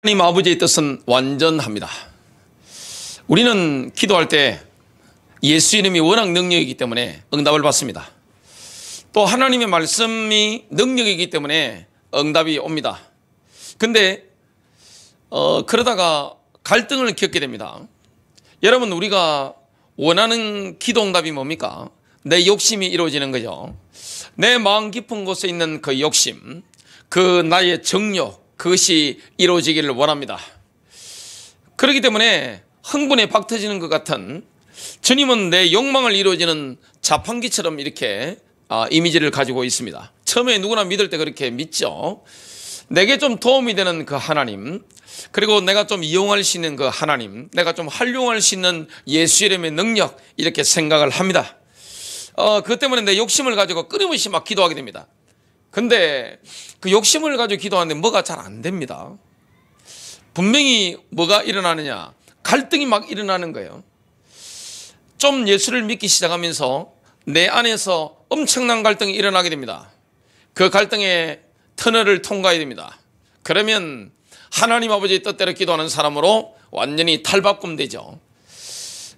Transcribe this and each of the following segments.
하나님 아버지의 뜻은 완전합니다. 우리는 기도할 때 예수 이름이 워낙 능력이기 때문에 응답을 받습니다. 또 하나님의 말씀이 능력이기 때문에 응답이 옵니다. 근데 그러다가 갈등을 겪게 됩니다. 여러분, 우리가 원하는 기도 응답이 뭡니까? 내 욕심이 이루어지는 거죠. 내 마음 깊은 곳에 있는 그 욕심, 그 나의 정욕, 그것이 이루어지기를 원합니다. 그렇기 때문에 흥분에 박 터지는 것 같은, 주님은 내 욕망을 이루어지는 자판기처럼 이렇게 이미지를 가지고 있습니다. 처음에 누구나 믿을 때 그렇게 믿죠. 내게 좀 도움이 되는 그 하나님, 그리고 내가 좀 이용할 수 있는 그 하나님, 내가 좀 활용할 수 있는 예수 이름의 능력, 이렇게 생각을 합니다. 그것 때문에 내 욕심을 가지고 끊임없이 막 기도하게 됩니다. 근데 그 욕심을 가지고 기도하는데 뭐가 잘 안 됩니다. 분명히 뭐가 일어나느냐, 갈등이 막 일어나는 거예요. 좀 예수를 믿기 시작하면서 내 안에서 엄청난 갈등이 일어나게 됩니다. 그 갈등의 터널을 통과해야 됩니다. 그러면 하나님 아버지의 뜻대로 기도하는 사람으로 완전히 탈바꿈되죠.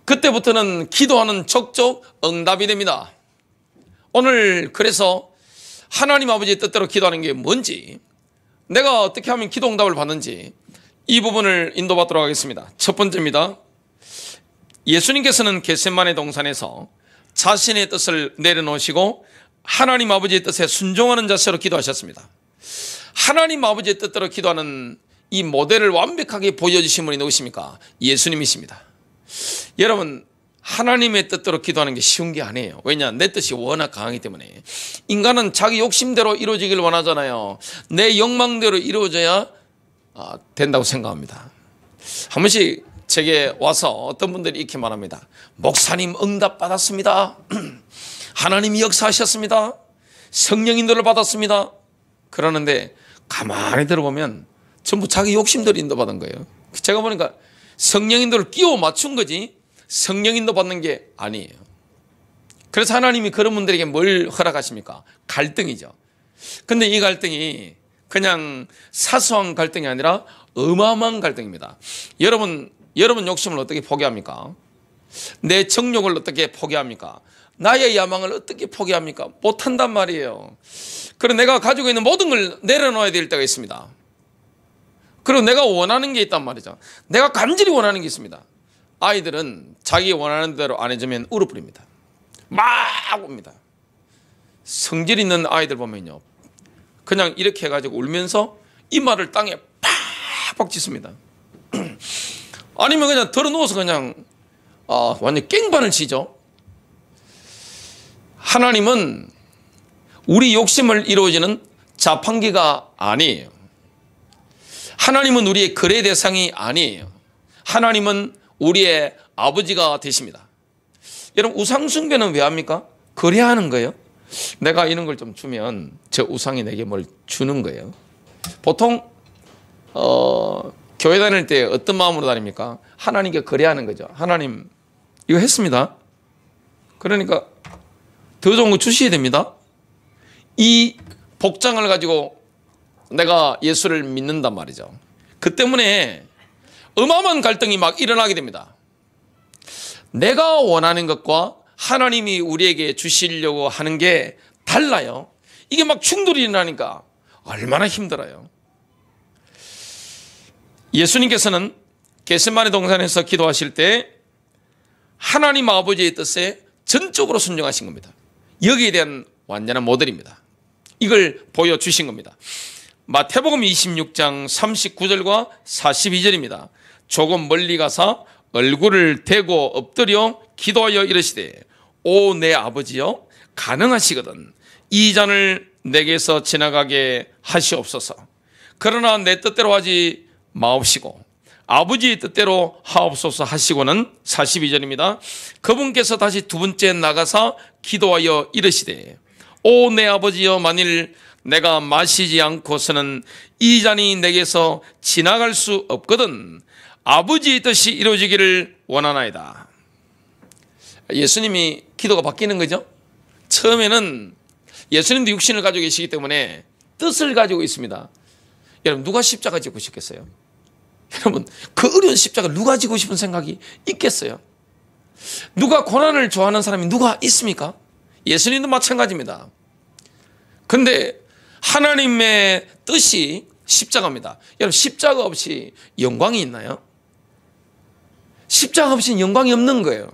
그때부터는 기도하는 족족 응답이 됩니다. 오늘 그래서 하나님 아버지의 뜻대로 기도하는 게 뭔지, 내가 어떻게 하면 기도 응답을 받는지, 이 부분을 인도받도록 하겠습니다. 첫 번째입니다. 예수님께서는 겟세마네 동산에서 자신의 뜻을 내려놓으시고 하나님 아버지의 뜻에 순종하는 자세로 기도하셨습니다. 하나님 아버지의 뜻대로 기도하는 이 모델을 완벽하게 보여주신 분이 누구십니까? 예수님이십니다. 여러분, 하나님의 뜻대로 기도하는 게 쉬운 게 아니에요. 왜냐? 내 뜻이 워낙 강하기 때문에. 인간은 자기 욕심대로 이루어지길 원하잖아요. 내 욕망대로 이루어져야 된다고 생각합니다. 한 번씩 제게 와서 어떤 분들이 이렇게 말합니다. 목사님, 응답 받았습니다. 하나님이 역사하셨습니다. 성령 인도를 받았습니다. 그러는데 가만히 들어보면 전부 자기 욕심대로 인도받은 거예요. 제가 보니까 성령 인도를 끼워 맞춘 거지 성령 인도 받는 게 아니에요. 그래서 하나님이 그런 분들에게 뭘 허락하십니까? 갈등이죠. 근데 이 갈등이 그냥 사소한 갈등이 아니라 어마어마한 갈등입니다. 여러분 욕심을 어떻게 포기합니까? 내 정욕을 어떻게 포기합니까? 나의 야망을 어떻게 포기합니까? 못한단 말이에요. 그리고 내가 가지고 있는 모든 걸 내려놓아야 될 때가 있습니다. 그리고 내가 원하는 게 있단 말이죠. 내가 간절히 원하는 게 있습니다. 아이들은 자기 원하는 대로 안 해주면 울어버립니다. 막 옵니다. 성질 있는 아이들 보면요, 그냥 이렇게 해가지고 울면서 이마를 땅에 팍팍 찢습니다. 아니면 그냥 들어 누워서 그냥 완전 깽판을 치죠. 하나님은 우리 욕심을 이루어지는 자판기가 아니에요. 하나님은 우리의 거래 대상이 아니에요. 하나님은 우리의 아버지가 되십니다. 여러분, 우상 숭배는 왜 합니까? 거래하는 거예요. 내가 이런 걸 좀 주면 저 우상이 내게 뭘 주는 거예요. 보통 교회 다닐 때 어떤 마음으로 다닙니까? 하나님께 거래하는 거죠. 하나님, 이거 했습니다. 그러니까 더 좋은 거 주셔야 됩니다. 이 복장을 가지고 내가 예수를 믿는단 말이죠. 그 때문에 어마어마한 갈등이 막 일어나게 됩니다. 내가 원하는 것과 하나님이 우리에게 주시려고 하는 게 달라요. 이게 막 충돌이 일어나니까 얼마나 힘들어요. 예수님께서는 겟세마네 동산에서 기도하실 때 하나님 아버지의 뜻에 전적으로 순종하신 겁니다. 여기에 대한 완전한 모델입니다. 이걸 보여주신 겁니다. 마태복음 26장 39절과 42절입니다. 조금 멀리 가서 얼굴을 대고 엎드려 기도하여 이르시되, 오 내 아버지여, 가능하시거든 이 잔을 내게서 지나가게 하시옵소서. 그러나 내 뜻대로 하지 마옵시고 아버지의 뜻대로 하옵소서 하시고는 42절입니다. 그분께서 다시 두 번째 나가서 기도하여 이르시되, 오 내 아버지여, 만일 내가 마시지 않고서는 이 잔이 내게서 지나갈 수 없거든 아버지의 뜻이 이루어지기를 원하나이다. 예수님이 기도가 바뀌는 거죠. 처음에는 예수님도 육신을 가지고 계시기 때문에 뜻을 가지고 있습니다. 여러분, 누가 십자가 짓고 싶겠어요? 여러분, 그 어려운 십자가를 누가 지고 싶은 생각이 있겠어요? 누가 고난을 좋아하는 사람이 누가 있습니까? 예수님도 마찬가지입니다. 근데 하나님의 뜻이 십자가입니다. 여러분, 십자가 없이 영광이 있나요? 십자가 없이는 영광이 없는 거예요.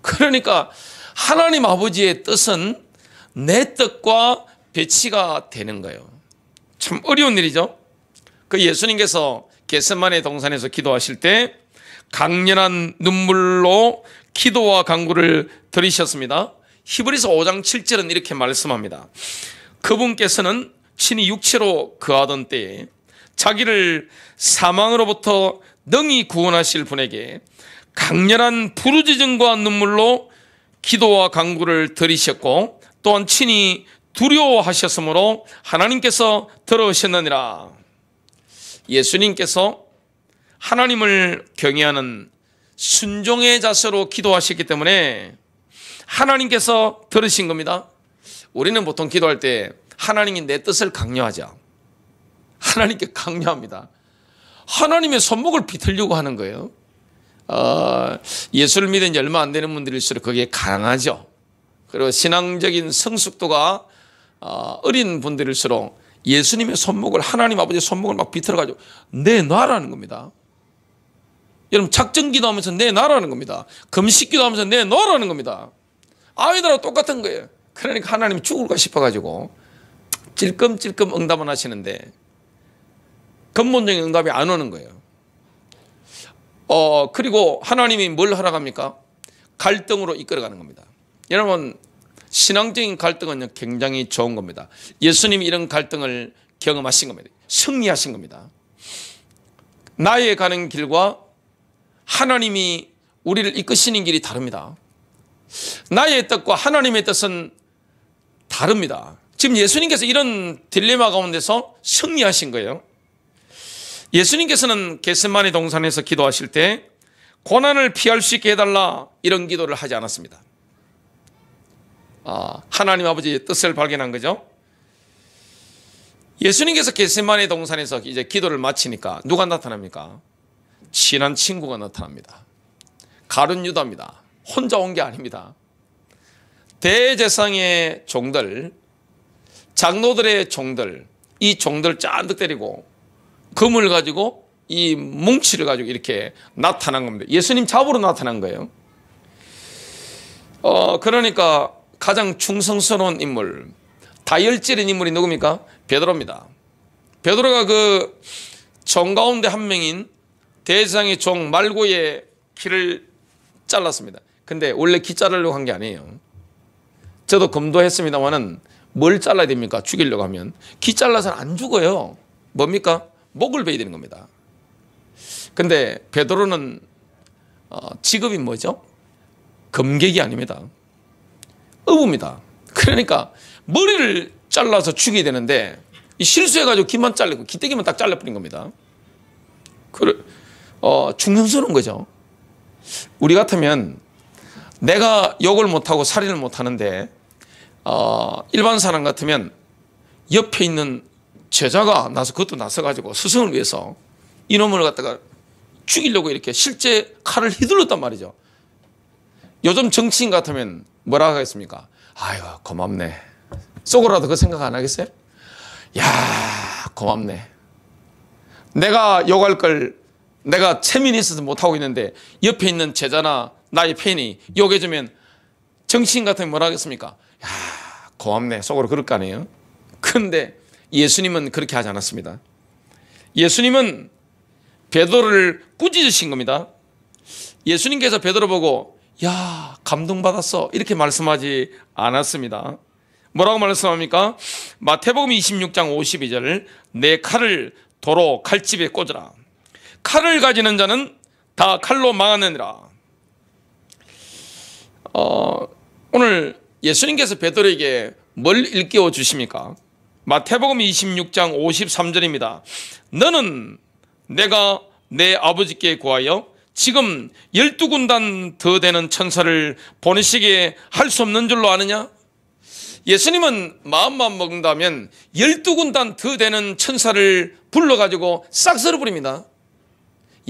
그러니까 하나님 아버지의 뜻은 내 뜻과 배치가 되는 거예요. 참 어려운 일이죠. 그 예수님께서 겟세마네 동산에서 기도하실 때 강렬한 눈물로 기도와 간구를 들이셨습니다. 히브리서 5장 7절은 이렇게 말씀합니다. 그분께서는 신이 육체로 거하던 때에 자기를 사망으로부터 능히 구원하실 분에게 강렬한 부르짖음과 눈물로 기도와 간구를 들이셨고 또한 친히 두려워하셨으므로 하나님께서 들어오셨느니라. 예수님께서 하나님을 경외하는 순종의 자세로 기도하셨기 때문에 하나님께서 들으신 겁니다. 우리는 보통 기도할 때 하나님이 내 뜻을 강요하자. 하나님께 강요합니다. 하나님의 손목을 비틀려고 하는 거예요. 예수를 믿은 지 얼마 안 되는 분들일수록 그게 강하죠. 그리고 신앙적인 성숙도가 어린 분들일수록 예수님의 손목을, 하나님 아버지의 손목을 막 비틀어가지고 내놔라는 겁니다. 여러분, 작정기도 하면서 내놔라는 겁니다. 금식기도 하면서 내놓으라는 겁니다. 아이들하고 똑같은 거예요. 그러니까 하나님이 죽을까 싶어가지고 찔끔찔끔 응답은 하시는데 근본적인 응답이 안 오는 거예요. 그리고 하나님이 뭘 하라고 합니까? 갈등으로 이끌어가는 겁니다. 여러분, 신앙적인 갈등은 굉장히 좋은 겁니다. 예수님이 이런 갈등을 경험하신 겁니다. 승리하신 겁니다. 나의 가는 길과 하나님이 우리를 이끄시는 길이 다릅니다. 나의 뜻과 하나님의 뜻은 다릅니다. 지금 예수님께서 이런 딜레마 가운데서 승리하신 거예요. 예수님께서는 겟세마네 동산에서 기도하실 때 고난을 피할 수 있게 해달라 이런 기도를 하지 않았습니다. 하나님 아버지의 뜻을 발견한 거죠. 예수님께서 겟세마네 동산에서 이제 기도를 마치니까 누가 나타납니까? 친한 친구가 나타납니다. 가룟 유다입니다. 혼자 온 게 아닙니다. 대제사장의 종들, 장로들의 종들, 이 종들 짠득 때리고 금을 가지고 이 뭉치를 가지고 이렇게 나타난 겁니다. 예수님 잡으러 나타난 거예요. 그러니까 가장 충성스러운 인물, 다혈질인 인물이 누굽니까? 베드로입니다. 베드로가 그 종 가운데 한 명인 대제사장의 종 말고의 귀를 잘랐습니다. 근데 원래 귀 자르려고 한 게 아니에요. 저도 검도했습니다만은 뭘 잘라야 됩니까? 죽이려고 하면 귀 잘라서는 안 죽어요. 뭡니까? 목을 베야 되는 겁니다. 근데 베드로는 직업이 뭐죠? 검객이 아닙니다. 어부입니다. 그러니까 머리를 잘라서 죽여야 되는데 실수해가지고 귀만 잘리고 귀때기만 딱 잘라버린 겁니다. 충성스러운 거죠. 우리 같으면 내가 욕을 못하고 살인을 못하는데 일반 사람 같으면 옆에 있는 제자가 나서 그것도 나서가지고 스승을 위해서 이놈을 갖다가 죽이려고 이렇게 실제 칼을 휘둘렀단 말이죠. 요즘 정치인 같으면 뭐라고 하겠습니까? 아이고 고맙네. 속으로라도 그 생각 안 하겠어요? 야 고맙네. 내가 욕할 걸 내가 체면이 있어서 못하고 있는데 옆에 있는 제자나 나의 팬이 욕해주면 정치인 같으면 뭐라 하겠습니까? 야 고맙네. 속으로 그럴 거 아니에요. 그런데 예수님은 그렇게 하지 않았습니다. 예수님은 베드로를 꾸짖으신 겁니다. 예수님께서 베드로 보고 야 감동받았어 이렇게 말씀하지 않았습니다. 뭐라고 말씀합니까? 마태복음 26장 52절 내 칼을 도로 칼집에 꽂으라. 칼을 가지는 자는 다 칼로 망하느니라. 오늘 예수님께서 베드로에게 뭘 일깨워 주십니까? 마태복음 26장 53절입니다. 너는 내가 내 아버지께 구하여 지금 12군단 더 되는 천사를 보내시게 할 수 없는 줄로 아느냐? 예수님은 마음만 먹는다면 12군단 더 되는 천사를 불러가지고 싹 썰어버립니다.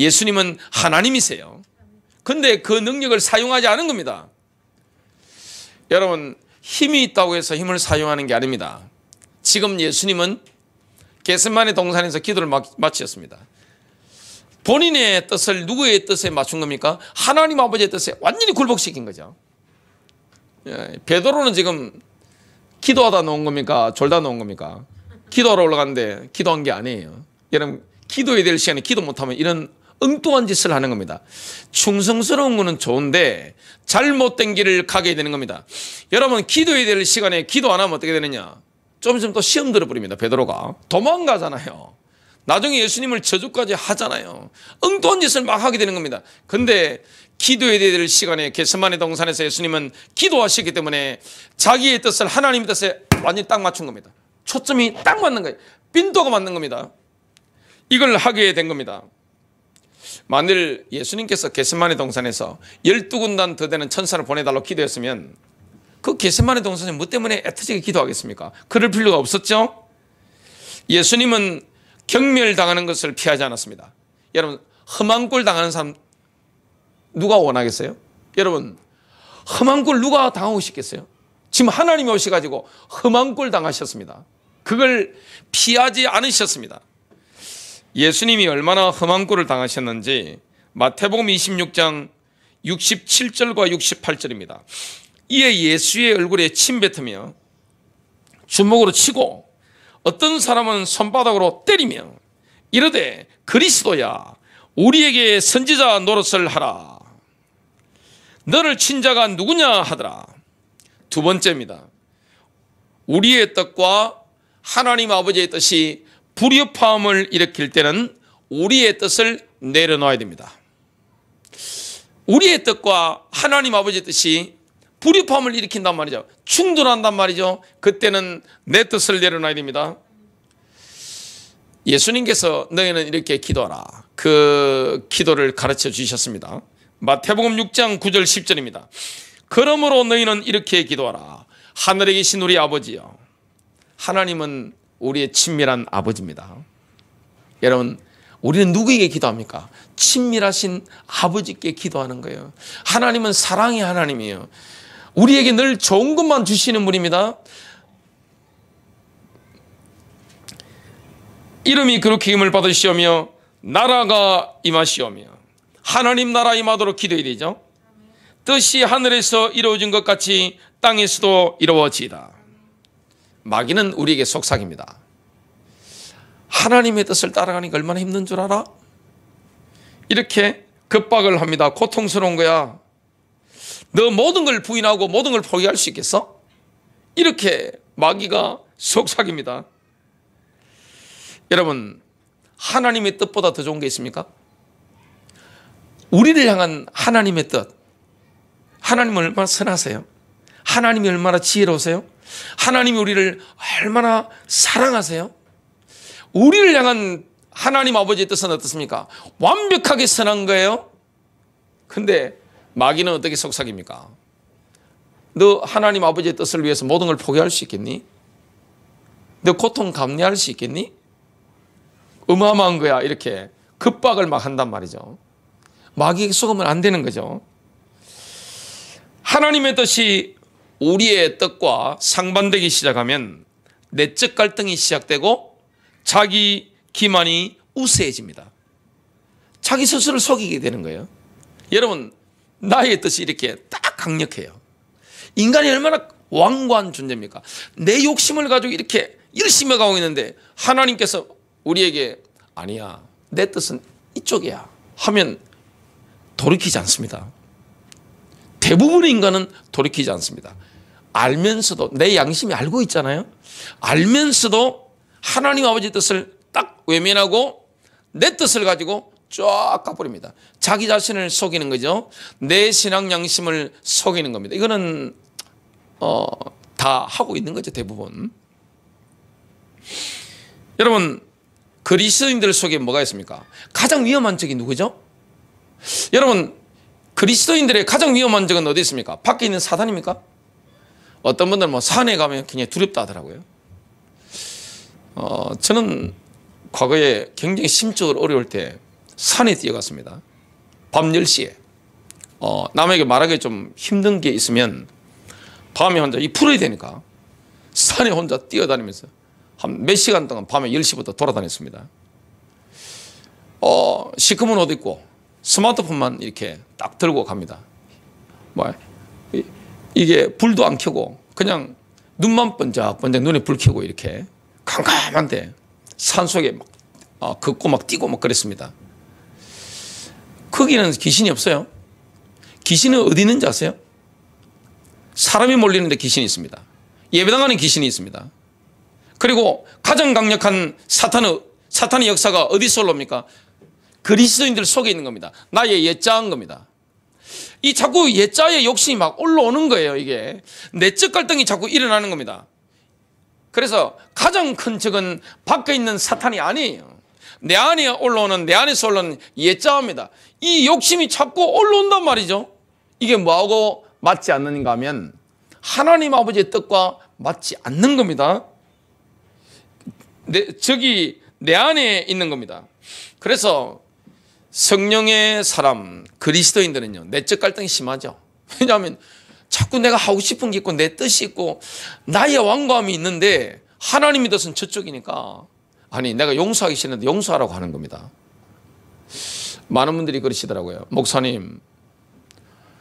예수님은 하나님이세요. 근데 그 능력을 사용하지 않은 겁니다. 여러분, 힘이 있다고 해서 힘을 사용하는 게 아닙니다. 지금 예수님은 겟세마네 동산에서 기도를 마치셨습니다. 본인의 뜻을 누구의 뜻에 맞춘 겁니까? 하나님 아버지의 뜻에 완전히 굴복시킨 거죠. 베드로는 지금 기도하다 놓은 겁니까? 졸다 놓은 겁니까? 기도하러 올라갔는데 기도한 게 아니에요. 여러분, 기도해야 될 시간에 기도 못하면 이런 엉뚱한 짓을 하는 겁니다. 충성스러운 거는 좋은데 잘못된 길을 가게 되는 겁니다. 여러분, 기도해야 될 시간에 기도 안 하면 어떻게 되느냐? 좀 있으면 또 시험 들어버립니다. 베드로가 도망가잖아요. 나중에 예수님을 저주까지 하잖아요. 엉뚱한 짓을 막 하게 되는 겁니다. 근데 기도해야 될 시간에 겟세마네 동산에서 예수님은 기도하시기 때문에 자기의 뜻을 하나님의 뜻에 완전히 딱 맞춘 겁니다. 초점이 딱 맞는 거예요. 빈도가 맞는 겁니다. 이걸 하게 된 겁니다. 만일 예수님께서 겟세마네 동산에서 12군단 더 되는 천사를 보내달라고 기도했으면 그 겟세마네 동산에 뭐 때문에 애터지게 기도하겠습니까? 그럴 필요가 없었죠. 예수님은 경멸당하는 것을 피하지 않았습니다. 여러분, 험한 꼴 당하는 사람 누가 원하겠어요? 여러분, 험한 꼴 누가 당하고 싶겠어요? 지금 하나님이 오셔가지고 험한 꼴 당하셨습니다. 그걸 피하지 않으셨습니다. 예수님이 얼마나 험한 꼴을 당하셨는지 마태복음 26장 67절과 68절입니다. 이에 예수의 얼굴에 침 뱉으며 주먹으로 치고 어떤 사람은 손바닥으로 때리며 이르되 그리스도야 우리에게 선지자 노릇을 하라. 너를 친 자가 누구냐 하더라. 두 번째입니다. 우리의 뜻과 하나님 아버지의 뜻이 불협화음을 일으킬 때는 우리의 뜻을 내려놓아야 됩니다. 우리의 뜻과 하나님 아버지의 뜻이 불협화음을 일으킨단 말이죠. 충돌한단 말이죠. 그때는 내 뜻을 내려놔야 됩니다. 예수님께서 너희는 이렇게 기도하라. 그 기도를 가르쳐 주셨습니다. 마태복음 6장 9절 10절입니다. 그러므로 너희는 이렇게 기도하라. 하늘에 계신 우리 아버지여. 하나님은 우리의 친밀한 아버지입니다. 여러분, 우리는 누구에게 기도합니까? 친밀하신 아버지께 기도하는 거예요. 하나님은 사랑의 하나님이에요. 우리에게 늘 좋은 것만 주시는 분입니다. 이름이 그렇게 힘을 받으시오며 나라가 임하시오며 하나님 나라 임하도록 기도해야 되죠. 뜻이 하늘에서 이루어진 것 같이 땅에서도 이루어지이다. 마귀는 우리에게 속삭입니다. 하나님의 뜻을 따라가니까 얼마나 힘든 줄 알아? 이렇게 급박을 합니다. 고통스러운 거야. 너 모든 걸 부인하고 모든 걸 포기할 수 있겠어? 이렇게 마귀가 속삭입니다. 여러분, 하나님의 뜻보다 더 좋은 게 있습니까? 우리를 향한 하나님의 뜻. 하나님은 얼마나 선하세요? 하나님이 얼마나 지혜로우세요? 하나님이 우리를 얼마나 사랑하세요? 우리를 향한 하나님 아버지의 뜻은 어떻습니까? 완벽하게 선한 거예요. 근데 마귀는 어떻게 속삭입니까? 너 하나님 아버지의 뜻을 위해서 모든 걸 포기할 수 있겠니? 너 고통 감내할 수 있겠니? 어마어마한 거야. 이렇게 급박을 막 한단 말이죠. 마귀에게 속으면 안 되는 거죠. 하나님의 뜻이 우리의 뜻과 상반되기 시작하면 내적 갈등이 시작되고 자기 기만이 우세해집니다. 자기 스스로를 속이게 되는 거예요. 여러분, 나의 뜻이 이렇게 딱 강력해요. 인간이 얼마나 완고한 존재입니까? 내 욕심을 가지고 이렇게 열심히 가고 있는데 하나님께서 우리에게 아니야, 내 뜻은 이쪽이야 하면 돌이키지 않습니다. 대부분의 인간은 돌이키지 않습니다. 알면서도, 내 양심이 알고 있잖아요. 알면서도 하나님 아버지 뜻을 딱 외면하고 내 뜻을 가지고 쫙 가버립니다. 자기 자신을 속이는 거죠. 내 신앙 양심을 속이는 겁니다. 이거는 다 하고 있는 거죠, 대부분. 여러분, 그리스도인들 속에 뭐가 있습니까? 가장 위험한 적이 누구죠? 여러분, 그리스도인들의 가장 위험한 적은 어디 있습니까? 밖에 있는 사단입니까? 어떤 분들은 뭐 산에 가면 굉장히 두렵다 하더라고요. 저는 과거에 굉장히 심적으로 어려울 때 산에 뛰어갔습니다. 밤 10시에. 남에게 말하기 좀 힘든 게 있으면 밤에 혼자 풀어야 되니까 산에 혼자 뛰어다니면서 한 몇 시간 동안 밤에 10시부터 돌아다녔습니다. 시커먼 옷 입고 스마트폰만 이렇게 딱 들고 갑니다. 이게 불도 안 켜고 그냥 눈만 번쩍번쩍 눈에 불 켜고 이렇게 깜깜한데 산속에 막 걷고 막 뛰고 막 그랬습니다. 거기는 귀신이 없어요. 귀신은 어디 있는지 아세요? 사람이 몰리는데 귀신이 있습니다. 예배당하는 귀신이 있습니다. 그리고 가장 강력한 사탄의 역사가 어디서 올라옵니까? 그리스도인들 속에 있는 겁니다. 나의 옛자인 겁니다. 이 자꾸 옛자의 욕심이 막 올라오는 거예요. 이게 내적 갈등이 자꾸 일어나는 겁니다. 그래서 가장 큰 적은 밖에 있는 사탄이 아니에요. 내 안에서 올라오는 옛자입니다. 이 욕심이 자꾸 올라온단 말이죠. 이게 뭐하고 맞지 않는가 하면 하나님 아버지의 뜻과 맞지 않는 겁니다. 적이 내 안에 있는 겁니다. 그래서 성령의 사람, 그리스도인들은요, 내적 갈등이 심하죠. 왜냐하면 자꾸 내가 하고 싶은 게 있고 내 뜻이 있고 나의 완고함이 있는데 하나님의 뜻은 저쪽이니까 아니 내가 용서하기 싫은데 용서하라고 하는 겁니다. 많은 분들이 그러시더라고요. 목사님,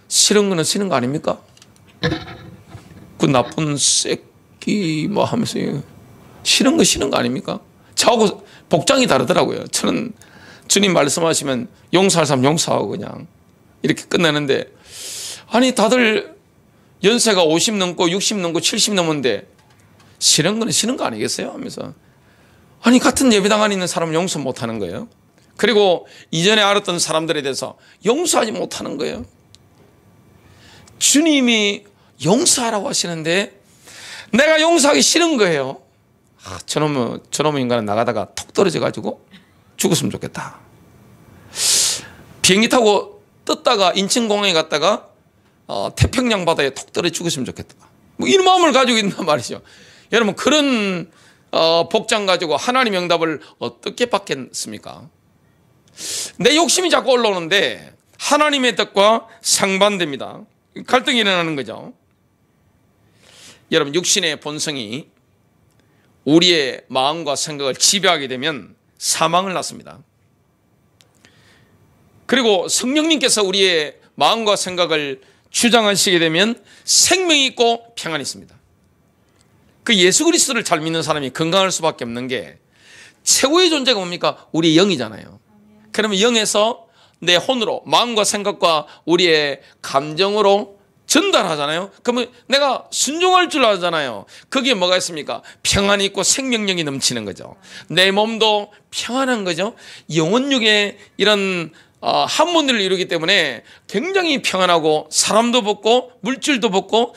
싫은 거는 싫은 거 아닙니까? 그 나쁜 새끼 뭐 하면서 싫은 거 아닙니까? 저하고 복장이 다르더라고요. 저는 주님 말씀하시면 용서할 사람 용서하고 그냥 이렇게 끝내는데 아니 다들 연세가 50 넘고 60 넘고 70 넘었는데 싫은 거는 싫은 거 아니겠어요? 하면서 아니 같은 예배당 안에 있는 사람은 용서 못하는 거예요. 그리고 이전에 알았던 사람들에 대해서 용서하지 못하는 거예요. 주님이 용서하라고 하시는데 내가 용서하기 싫은 거예요. 저놈의 인간은 나가다가 톡 떨어져 가지고 죽었으면 좋겠다. 비행기 타고 떴다가 인천공항에 갔다가 태평양 바다에 톡 떨어져 죽었으면 좋겠다. 뭐 이런 마음을 가지고 있단 말이죠. 여러분 그런 복장 가지고 하나님의 응답을 어떻게 받겠습니까? 내 욕심이 자꾸 올라오는데 하나님의 뜻과 상반됩니다. 갈등이 일어나는 거죠. 여러분 육신의 본성이 우리의 마음과 생각을 지배하게 되면 사망을 낳습니다. 그리고 성령님께서 우리의 마음과 생각을 주장하시게 되면 생명이 있고 평안이 있습니다. 그 예수 그리스도를 잘 믿는 사람이 건강할 수밖에 없는 게 최고의 존재가 뭡니까? 우리의 영이잖아요. 그러면 영에서 내 혼으로 마음과 생각과 우리의 감정으로 전달하잖아요. 그러면 내가 순종할 줄 알잖아요. 거기에 뭐가 있습니까? 평안이 있고 생명력이 넘치는 거죠. 내 몸도 평안한 거죠. 영혼육에 이런 한문을 이루기 때문에 굉장히 평안하고 사람도 벗고 물질도 벗고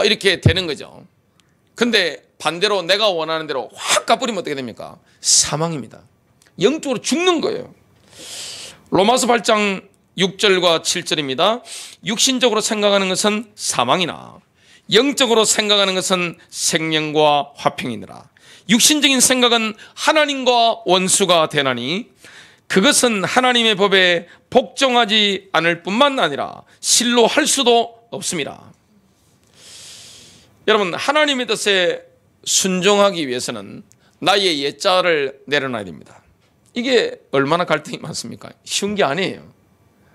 이렇게 되는 거죠. 근데 반대로 내가 원하는 대로 확 가버리면 어떻게 됩니까? 사망입니다. 영적으로 죽는 거예요. 로마서 8장 6절과 7절입니다. 육신적으로 생각하는 것은 사망이나 영적으로 생각하는 것은 생명과 화평이니라. 육신적인 생각은 하나님과 원수가 되나니 그것은 하나님의 법에 복종하지 않을 뿐만 아니라 실로 할 수도 없습니다. 여러분 하나님의 뜻에 순종하기 위해서는 나의 옛자를 내려놔야 됩니다. 이게 얼마나 갈등이 많습니까? 쉬운 게 아니에요.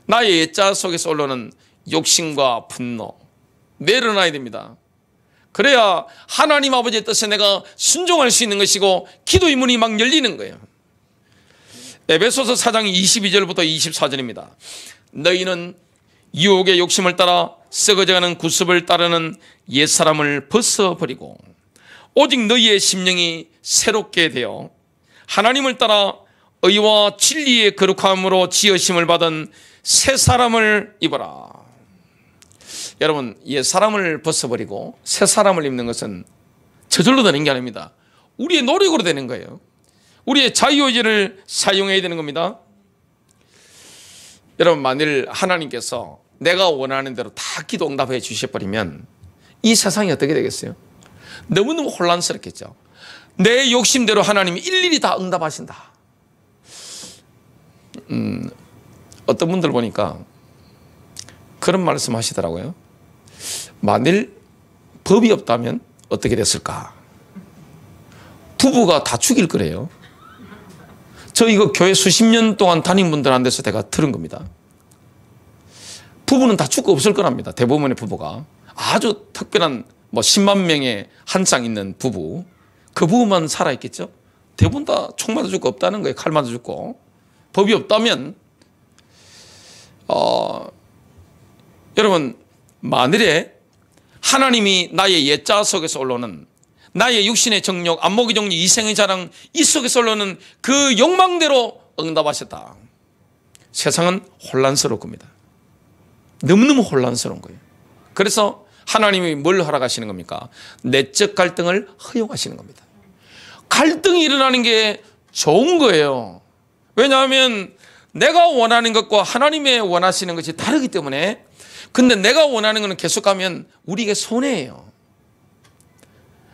나의 옛자 속에서 올라오는 욕심과 분노 내려놔야 됩니다. 그래야 하나님 아버지의 뜻에 내가 순종할 수 있는 것이고 기도의 문이 막 열리는 거예요. 에베소서 4장 22절부터 24절입니다. 너희는 유혹의 욕심을 따라 썩어져가는 구습을 따르는 옛사람을 벗어버리고 오직 너희의 심령이 새롭게 되어 하나님을 따라 의와 진리의 거룩함으로 지으심을 받은 새 사람을 입어라. 여러분 옛사람을 벗어버리고 새 사람을 입는 것은 저절로 되는 게 아닙니다. 우리의 노력으로 되는 거예요. 우리의 자유의지를 사용해야 되는 겁니다. 여러분 만일 하나님께서 내가 원하는 대로 다 기도 응답해 주셔버리면 이 세상이 어떻게 되겠어요? 너무너무 혼란스럽겠죠. 내 욕심대로 하나님이 일일이 다 응답하신다. 어떤 분들 보니까 그런 말씀 하시더라고요. 만일 법이 없다면 어떻게 됐을까? 부부가 다 죽일 거래요. 저 이거 교회 수십 년 동안 다닌 분들한테서 제가 들은 겁니다. 부부는 다 죽고 없을 거랍니다. 대부분의 부부가. 아주 특별한 10만 명의 한 쌍 있는 부부, 그 부부만 살아있겠죠. 대부분 다 총 맞아 죽고 없다는 거예요. 칼 맞아 죽고. 법이 없다면 여러분, 만일에 하나님이 나의 옛자 속에서 올라오는 나의 육신의 정욕, 안목의 정욕, 이생의 자랑, 이 속에서 올라오는 그 욕망대로 응답하셨다. 세상은 혼란스러울 겁니다. 너무너무 혼란스러운 거예요. 그래서 하나님이 뭘 허락하시는 겁니까? 내적 갈등을 허용하시는 겁니다. 갈등이 일어나는 게 좋은 거예요. 왜냐하면 내가 원하는 것과 하나님의 원하시는 것이 다르기 때문에. 근데 내가 원하는 것은 계속 가면 우리에게 손해예요.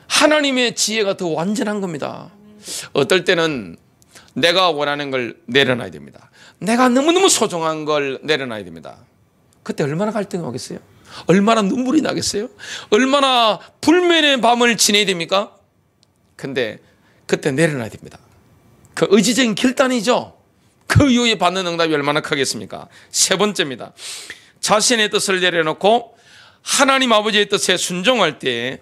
하나님의 지혜가 더 완전한 겁니다. 어떨 때는 내가 원하는 걸 내려놔야 됩니다. 내가 너무너무 소중한 걸 내려놔야 됩니다. 그때 얼마나 갈등이 오겠어요? 얼마나 눈물이 나겠어요? 얼마나 불면의 밤을 지내야 됩니까? 근데 그때 내려놔야 됩니다. 그 의지적인 결단이죠. 그 이후에 받는 응답이 얼마나 크겠습니까? 세 번째입니다. 자신의 뜻을 내려놓고 하나님 아버지의 뜻에 순종할 때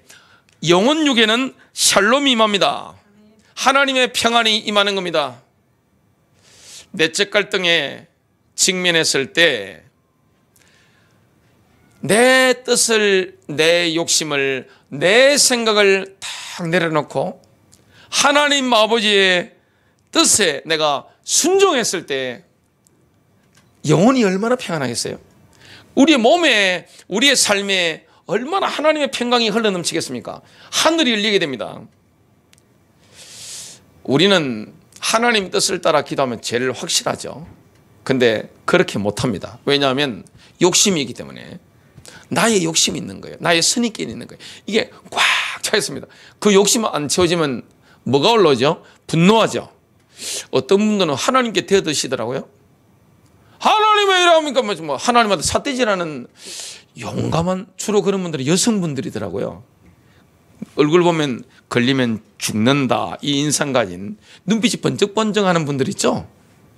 영혼 육에는 샬롬이 임합니다. 하나님의 평안이 임하는 겁니다. 내적 갈등에 직면했을 때 내 뜻을, 내 욕심을, 내 생각을 딱 내려놓고 하나님 아버지의 뜻에 내가 순종했을 때 영혼이 얼마나 평안하겠어요? 우리의 몸에, 우리의 삶에 얼마나 하나님의 평강이 흘러넘치겠습니까? 하늘이 열리게 됩니다. 우리는 하나님 뜻을 따라 기도하면 제일 확실하죠. 근데 그렇게 못합니다. 왜냐하면 욕심이 있기 때문에. 나의 욕심이 있는 거예요. 나의 선입견이 있는 거예요. 이게 꽉 차 있습니다. 그 욕심 안 채워지면 뭐가 올라오죠? 분노하죠. 어떤 분들은 하나님께 대드시더라고요. 하나님 왜 이러합니까? 뭐 하나님한테 삿대질하는 용감한, 주로 그런 분들이 여성분들이더라고요. 얼굴 보면 걸리면 죽는다, 이 인상 가진, 눈빛이 번쩍번쩍하는 분들 있죠.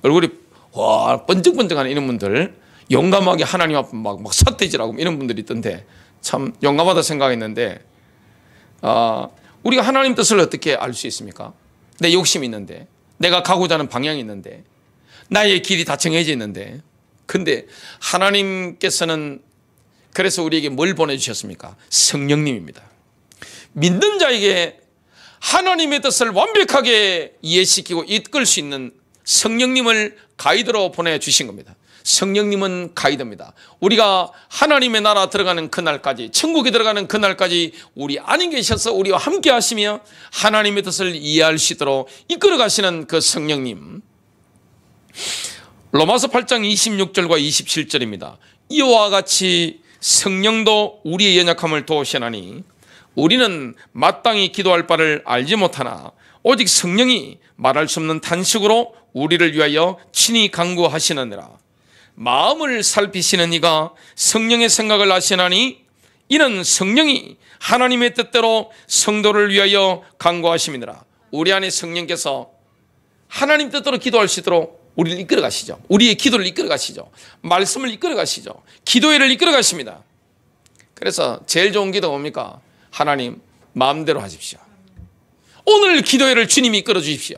얼굴이 와 번쩍번쩍하는 이런 분들, 용감하게 하나님 앞에 막 삿대질하고 이런 분들이 있던데 참 용감하다 생각했는데, 우리가 하나님 뜻을 어떻게 알 수 있습니까? 내 욕심이 있는데, 내가 가고자 하는 방향이 있는데, 나의 길이 다 정해져 있는데, 근데 하나님께서는 그래서 우리에게 뭘 보내주셨습니까? 성령님입니다. 믿는 자에게 하나님의 뜻을 완벽하게 이해시키고 이끌 수 있는 성령님을 가이드로 보내주신 겁니다. 성령님은 가이드입니다. 우리가 하나님의 나라 들어가는 그날까지, 천국에 들어가는 그날까지 우리 안에 계셔서 우리와 함께 하시며 하나님의 뜻을 이해할 수 있도록 이끌어 가시는 그 성령님. 로마서 8장 26절과 27절입니다. 이와 같이 성령도 우리의 연약함을 도우시나니 우리는 마땅히 기도할 바를 알지 못하나 오직 성령이 말할 수 없는 탄식으로 우리를 위하여 친히 간구하시느니라. 마음을 살피시는 이가 성령의 생각을 아시나니 이는 성령이 하나님의 뜻대로 성도를 위하여 간구하심이니라. 우리 안에 성령께서 하나님 뜻대로 기도할 수 있도록 우리를 이끌어 가시죠. 우리의 기도를 이끌어 가시죠. 말씀을 이끌어 가시죠. 기도회를 이끌어 가십니다. 그래서 제일 좋은 기도가 뭡니까? 하나님 마음대로 하십시오. 오늘 기도회를 주님이 이끌어 주십시오.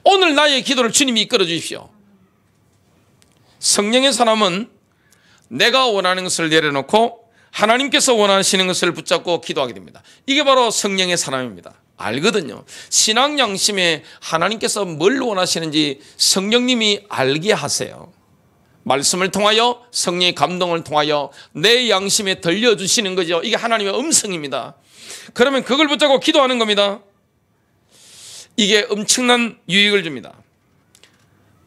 오늘 나의 기도를 주님이 이끌어 주십시오. 성령의 사람은 내가 원하는 것을 내려놓고 하나님께서 원하시는 것을 붙잡고 기도하게 됩니다. 이게 바로 성령의 사람입니다. 알거든요. 신앙 양심에 하나님께서 뭘 원하시는지 성령님이 알게 하세요. 말씀을 통하여, 성령의 감동을 통하여 내 양심에 들려주시는 거죠. 이게 하나님의 음성입니다. 그러면 그걸 붙잡고 기도하는 겁니다. 이게 엄청난 유익을 줍니다.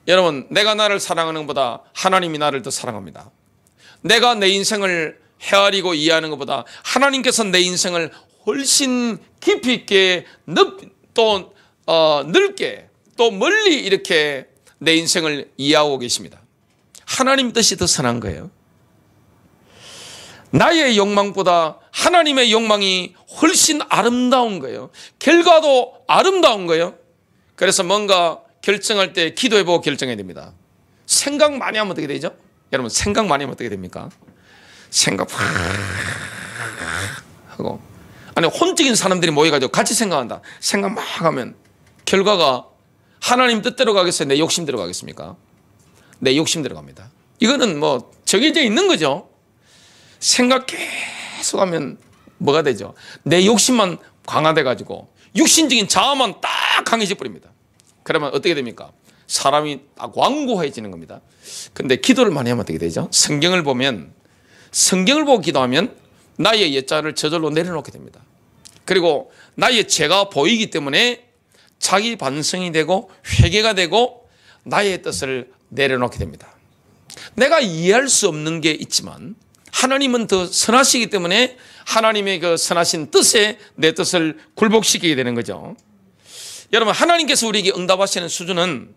여러분, 내가 나를 사랑하는 것보다 하나님이 나를 더 사랑합니다. 내가 내 인생을 헤아리고 이해하는 것보다 하나님께서 내 인생을 훨씬 깊이 있게 또 넓게 또 멀리 이렇게 내 인생을 이해하고 계십니다. 하나님 뜻이 더 선한 거예요. 나의 욕망보다 하나님의 욕망이 훨씬 아름다운 거예요. 결과도 아름다운 거예요. 그래서 뭔가 결정할 때 기도해보고 결정해야 됩니다. 생각 많이 하면 어떻게 되죠? 여러분, 생각 많이 하면 어떻게 됩니까? 생각 하고, 아니 혼적인 사람들이 모여가지고 같이 생각한다. 생각 막 하면 결과가 하나님 뜻대로 가겠어요? 내 욕심대로 가겠습니까? 내 욕심대로 갑니다. 이거는 뭐 정해져 있는 거죠. 생각 계속 하면 뭐가 되죠? 내 욕심만 강화돼가지고 육신적인 자아만 딱 강해져 버립니다. 그러면 어떻게 됩니까? 사람이 딱 완고해지는 겁니다. 근데 기도를 많이 하면 어떻게 되죠? 성경을 보고 기도하면 나의 옛자를 저절로 내려놓게 됩니다. 그리고 나의 죄가 보이기 때문에 자기 반성이 되고 회개가 되고 나의 뜻을 내려놓게 됩니다. 내가 이해할 수 없는 게 있지만 하나님은 더 선하시기 때문에 하나님의 그 선하신 뜻에 내 뜻을 굴복시키게 되는 거죠. 여러분, 하나님께서 우리에게 응답하시는 수준은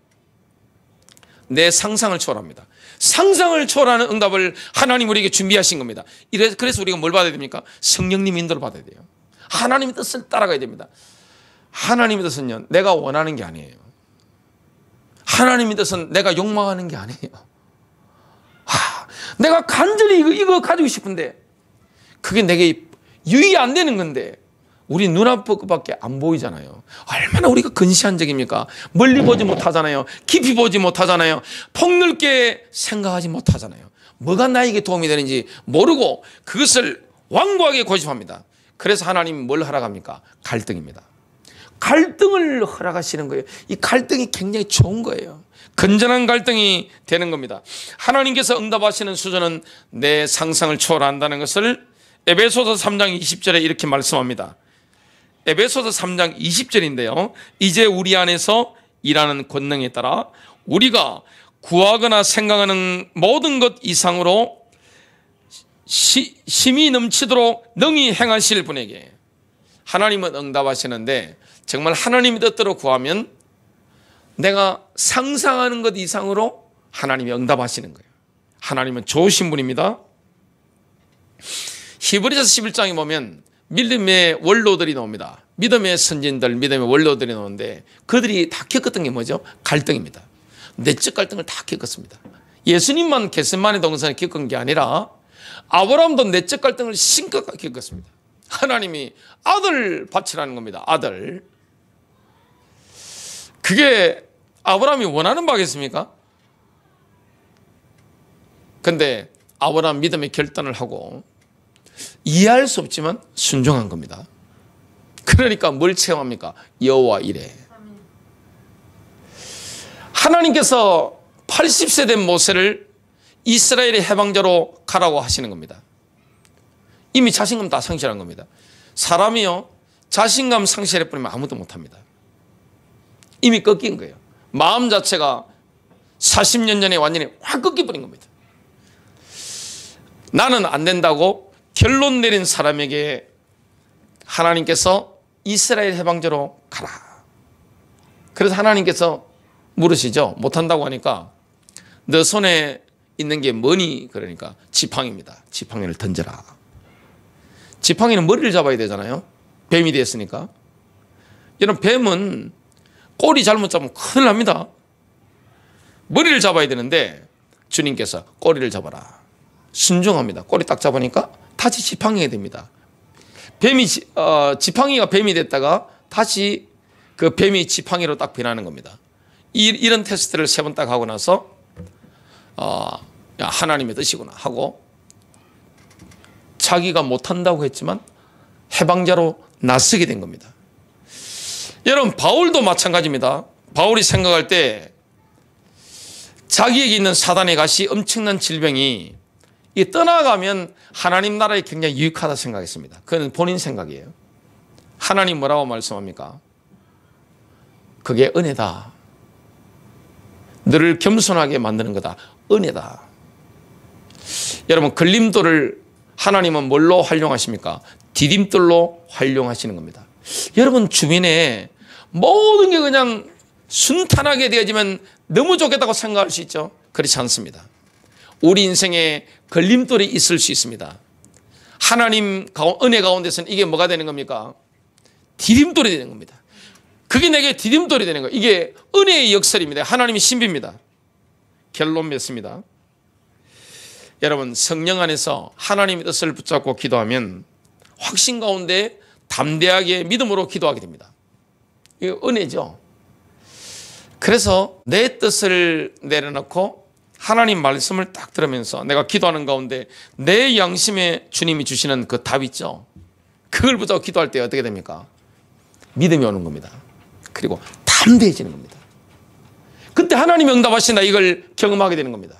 내 상상을 초월합니다. 상상을 초월하는 응답을 하나님 우리에게 준비하신 겁니다. 그래서 우리가 뭘 받아야 됩니까? 성령님 인도를 받아야 돼요. 하나님의 뜻을 따라가야 됩니다. 하나님의 뜻은요, 내가 원하는 게 아니에요. 하나님의 뜻은 내가 욕망하는 게 아니에요. 내가 간절히 이거 가지고 싶은데 그게 내게 유익이 안 되는 건데 우리 눈앞밖에 안 보이잖아요. 얼마나 우리가 근시안적입니까? 멀리 보지 못하잖아요. 깊이 보지 못하잖아요. 폭넓게 생각하지 못하잖아요. 뭐가 나에게 도움이 되는지 모르고 그것을 완고하게 고집합니다. 그래서 하나님이 뭘 허락합니까? 갈등입니다. 갈등을 허락하시는 거예요. 이 갈등이 굉장히 좋은 거예요. 건전한 갈등이 되는 겁니다. 하나님께서 응답하시는 수준은 내 상상을 초월한다는 것을 에베소서 3장 20절에 이렇게 말씀합니다. 에베소서 3장 20절인데요. 이제 우리 안에서 일하는 권능에 따라 우리가 구하거나 생각하는 모든 것 이상으로 힘이 넘치도록 능히 행하실 분에게, 하나님은 응답하시는데 정말 하나님의 뜻대로 구하면 내가 상상하는 것 이상으로 하나님이 응답하시는 거예요. 하나님은 좋으신 분입니다. 히브리서 11장에 보면 믿음의 원로들이 나옵니다. 믿음의 선진들, 믿음의 원로들이 나오는데 그들이 다 겪었던 게 뭐죠? 갈등입니다. 내적 갈등을 다 겪었습니다. 예수님만 겟세마네 동산에 겪은 게 아니라 아브라함도 내적 갈등을 심각하게 겪었습니다. 하나님이 아들 바치라는 겁니다. 아들. 그게 아브라함이 원하는 바겠습니까? 근데 아브라함 믿음의 결단을 하고 이해할 수 없지만 순종한 겁니다. 그러니까 뭘 체험합니까? 여호와 이레. 하나님께서 80세 된 모세를 이스라엘의 해방자로 가라고 하시는 겁니다. 이미 자신감 다 상실한 겁니다. 사람이요, 자신감 상실해버리면 아무도 못합니다. 이미 꺾인 거예요. 마음 자체가 40년 전에 완전히 확 꺾여버린 겁니다. 나는 안 된다고 결론 내린 사람에게 하나님께서 이스라엘 해방자로 가라. 그래서 하나님께서 물으시죠. 못한다고 하니까 너 손에 있는 게 뭐니? 그러니까 지팡이입니다. 지팡이를 던져라. 지팡이는 머리를 잡아야 되잖아요. 뱀이 됐으니까. 여러분, 뱀은 꼬리 잘못 잡으면 큰일 납니다. 머리를 잡아야 되는데 주님께서 꼬리를 잡아라. 순종합니다. 꼬리 딱 잡으니까 다시 지팡이가 됩니다. 지팡이가 뱀이 됐다가 다시 그 뱀이 지팡이로 딱 변하는 겁니다. 이런 테스트를 3번 딱 하고 나서 하나님의 뜻이구나 하고 자기가 못한다고 했지만 해방자로 나서게 된 겁니다. 여러분, 바울도 마찬가지입니다. 바울이 생각할 때 자기에게 있는 사단의 가시, 엄청난 질병이 떠나가면 하나님 나라에 굉장히 유익하다 생각했습니다. 그건 본인 생각이에요. 하나님 뭐라고 말씀합니까? 그게 은혜다. 너를 겸손하게 만드는 거다. 은혜다. 여러분, 걸림돌을 하나님은 뭘로 활용하십니까? 디딤돌로 활용하시는 겁니다. 여러분 주변에 모든 게 그냥 순탄하게 되어지면 너무 좋겠다고 생각할 수 있죠. 그렇지 않습니다. 우리 인생에 걸림돌이 있을 수 있습니다. 하나님 은혜 가운데서는 이게 뭐가 되는 겁니까? 디딤돌이 되는 겁니다. 그게 내게 디딤돌이 되는 거예요. 이게 은혜의 역설입니다. 하나님의 신비입니다. 결론 맺습니다. 여러분, 성령 안에서 하나님의 뜻을 붙잡고 기도하면 확신 가운데 담대하게 믿음으로 기도하게 됩니다. 이거 은혜죠. 그래서 내 뜻을 내려놓고 하나님 말씀을 딱 들으면서 내가 기도하는 가운데 내 양심에 주님이 주시는 그 답 있죠. 그걸 붙잡고 기도할 때 어떻게 됩니까? 믿음이 오는 겁니다. 그리고 담대해지는 겁니다. 그때 하나님이 응답하신다, 이걸 경험하게 되는 겁니다.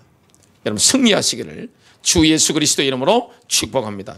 여러분, 승리하시기를 주 예수 그리스도 이름으로 축복합니다.